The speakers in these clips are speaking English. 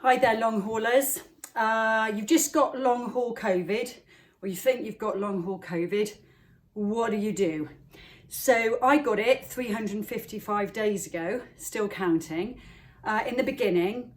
Hi there, long haulers. You've just got long haul COVID, or you think you've got long haul COVID. What do? So I got it 355 days ago, still counting. In the beginning,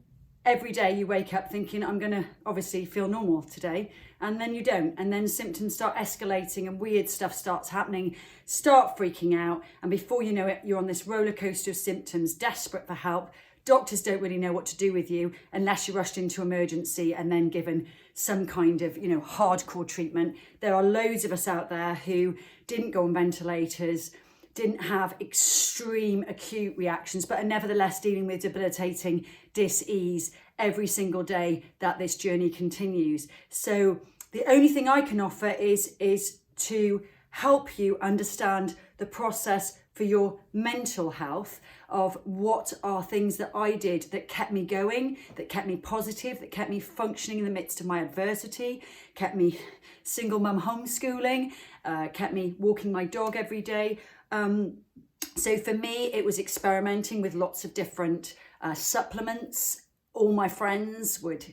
every day you wake up thinking, I'm going to obviously feel normal today, and then you don't. And then symptoms start escalating and weird stuff starts happening, start freaking out. And before you know it, you're on this roller coaster of symptoms, desperate for help. Doctors don't really know what to do with you unless you're rushed into emergency and then given some kind of, hardcore treatment. There are loads of us out there who didn't go on ventilators, didn't have extreme acute reactions, but are nevertheless dealing with debilitating dis-ease every single day that this journey continues. So the only thing I can offer is to help you understand the process for your mental health, of what are things that I did that kept me going, that kept me positive, that kept me functioning in the midst of my adversity, kept me single mum homeschooling, kept me walking my dog every day. So for me, it was experimenting with lots of different supplements. All my friends would,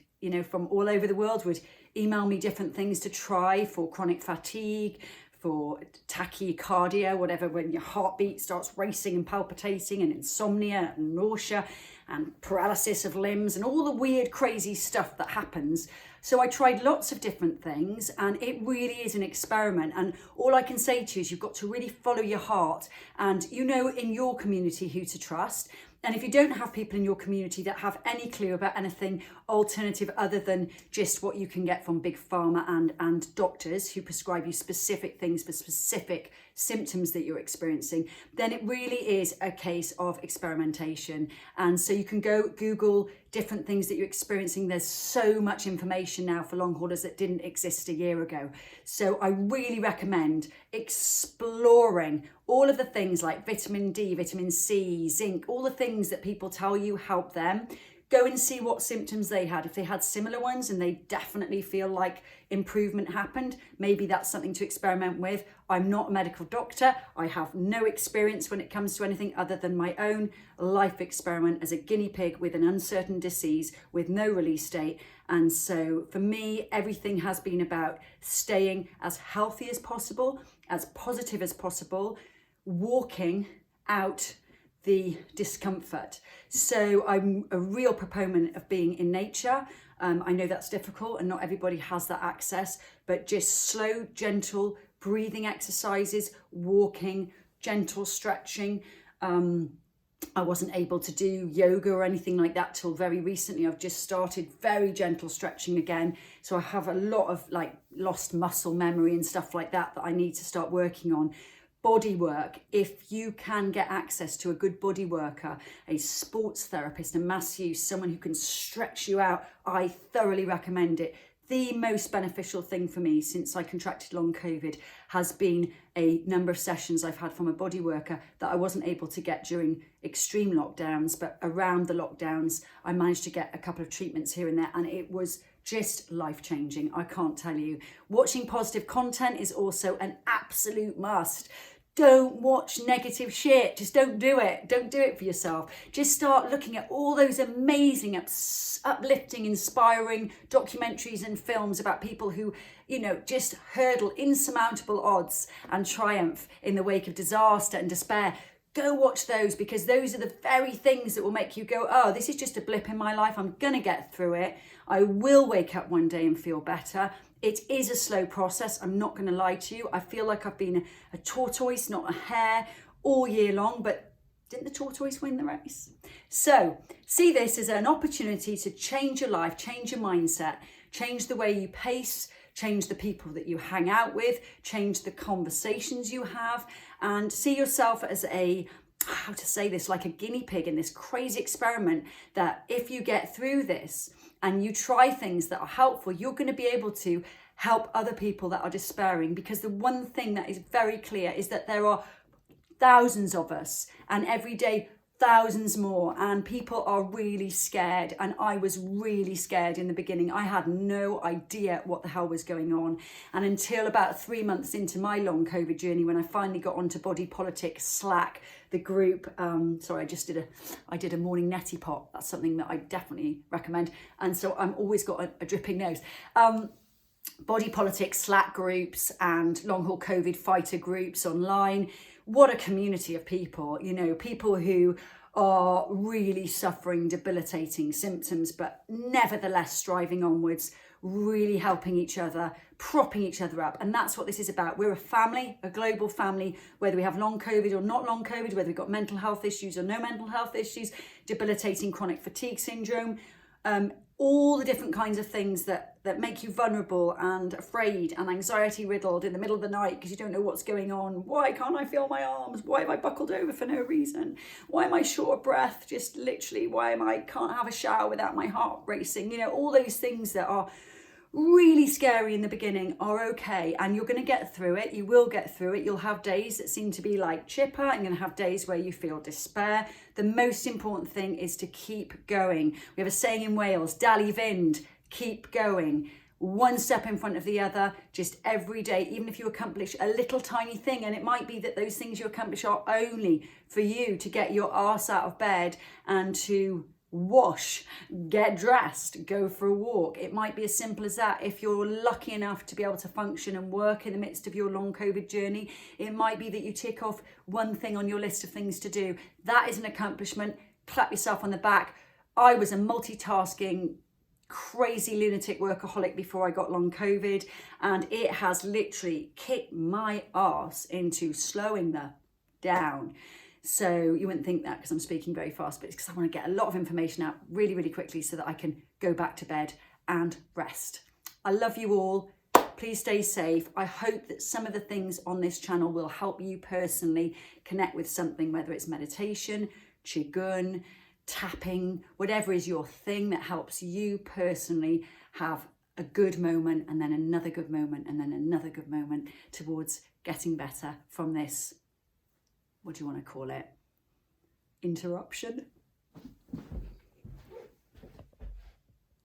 from all over the world would email me different things to try for chronic fatigue, for tachycardia, whatever, when your heartbeat starts racing and palpitating, and insomnia and nausea and paralysis of limbs and all the weird, crazy stuff that happens. So I tried lots of different things, and it really is an experiment. And all I can say to you is you've got to really follow your heart, and in your community who to trust. And if you don't have people in your community that have any clue about anything alternative other than just what you can get from big pharma and doctors who prescribe you specific things for specific symptoms that you're experiencing, then it really is a case of experimentation. And so you can go Google different things that you're experiencing. There's so much information now for long haulers that didn't exist a year ago. So I really recommend exploring all of the things like vitamin D, vitamin C, zinc, all the things that people tell you help them. Go and see what symptoms they had. If they had similar ones and they definitely feel like improvement happened, maybe that's something to experiment with. I'm not a medical doctor. I have no experience when it comes to anything other than my own life experiment as a guinea pig with an uncertain disease with no release date. And so for me, everything has been about staying as healthy as possible, as positive as possible, walking out the discomfort. So I'm a real proponent of being in nature. I know that's difficult and not everybody has that access, but just slow, gentle breathing exercises, walking, gentle stretching. I wasn't able to do yoga or anything like that till very recently. I've just started very gentle stretching again. So I have a lot of lost muscle memory and stuff like that I need to start working on. Body work, if you can get access to a good body worker, a sports therapist, a masseuse, someone who can stretch you out, I thoroughly recommend it. The most beneficial thing for me since I contracted long COVID has been a number of sessions I've had from a body worker that I wasn't able to get during extreme lockdowns, but around the lockdowns, I managed to get a couple of treatments here and there, and it was just life-changing. I can't tell you. Watching positive content is also an absolute must. Don't watch negative shit. Just don't do it. Don't do it for yourself. Just start looking at all those amazing, uplifting, inspiring documentaries and films about people who, just hurdle insurmountable odds and triumph in the wake of disaster and despair. Go watch those, because those are the very things that will make you go, oh, this is just a blip in my life. I'm going to get through it. I will wake up one day and feel better. It is a slow process. I'm not going to lie to you. I feel like I've been a tortoise, not a hare, all year long, but didn't the tortoise win the race? So see this as an opportunity to change your life, change your mindset, change the way you pace, change the people that you hang out with, change the conversations you have, and see yourself as like a guinea pig in this crazy experiment that if you get through this and you try things that are helpful, you're going to be able to help other people that are despairing. Because the one thing that is very clear is that there are thousands of us, and every day thousands more, and people are really scared, and I was really scared in the beginning. I had no idea what the hell was going on, and until about 3 months into my long COVID journey, when I finally got onto Body Politic Slack, the group, sorry, I did a morning neti pot. That's something that I definitely recommend, and so I'm always got a dripping nose. Body Politics Slack groups and long haul COVID fighter groups online. What a community of people, you know, people who are really suffering debilitating symptoms, but nevertheless striving onwards, really helping each other, propping each other up. And that's what this is about. We're a family, a global family, whether we have long COVID or not long COVID, whether we've got mental health issues or no mental health issues, debilitating chronic fatigue syndrome, all the different kinds of things that make you vulnerable and afraid and anxiety riddled in the middle of the night because you don't know what's going on. Why can't I feel my arms? Why have I buckled over for no reason? Why am I short of breath? Just literally, can't have a shower without my heart racing? You know, all those things that are really scary in the beginning are okay, and you're going to get through it. You will get through it. You'll have days that seem to be like chipper, and you're going to have days where you feel despair. The most important thing is to keep going. We have a saying in Wales, Dali Fynd, keep going. One step in front of the other, just every day, even if you accomplish a little tiny thing, and it might be that those things you accomplish are only for you to get your arse out of bed and to wash, get dressed, go for a walk. It might be as simple as that. If you're lucky enough to be able to function and work in the midst of your long COVID journey, it might be that you tick off one thing on your list of things to do. That is an accomplishment. Clap yourself on the back. I was a multitasking, crazy lunatic workaholic before I got long COVID, and it has literally kicked my arse into slowing the down. So you wouldn't think that because I'm speaking very fast, but it's because I want to get a lot of information out really, really quickly so that I can go back to bed and rest. I love you all. Please stay safe. I hope that some of the things on this channel will help you personally connect with something, whether it's meditation, qigong, tapping, whatever is your thing that helps you personally have a good moment, and then another good moment, and then another good moment towards getting better from this, what do you want to call it, interruption?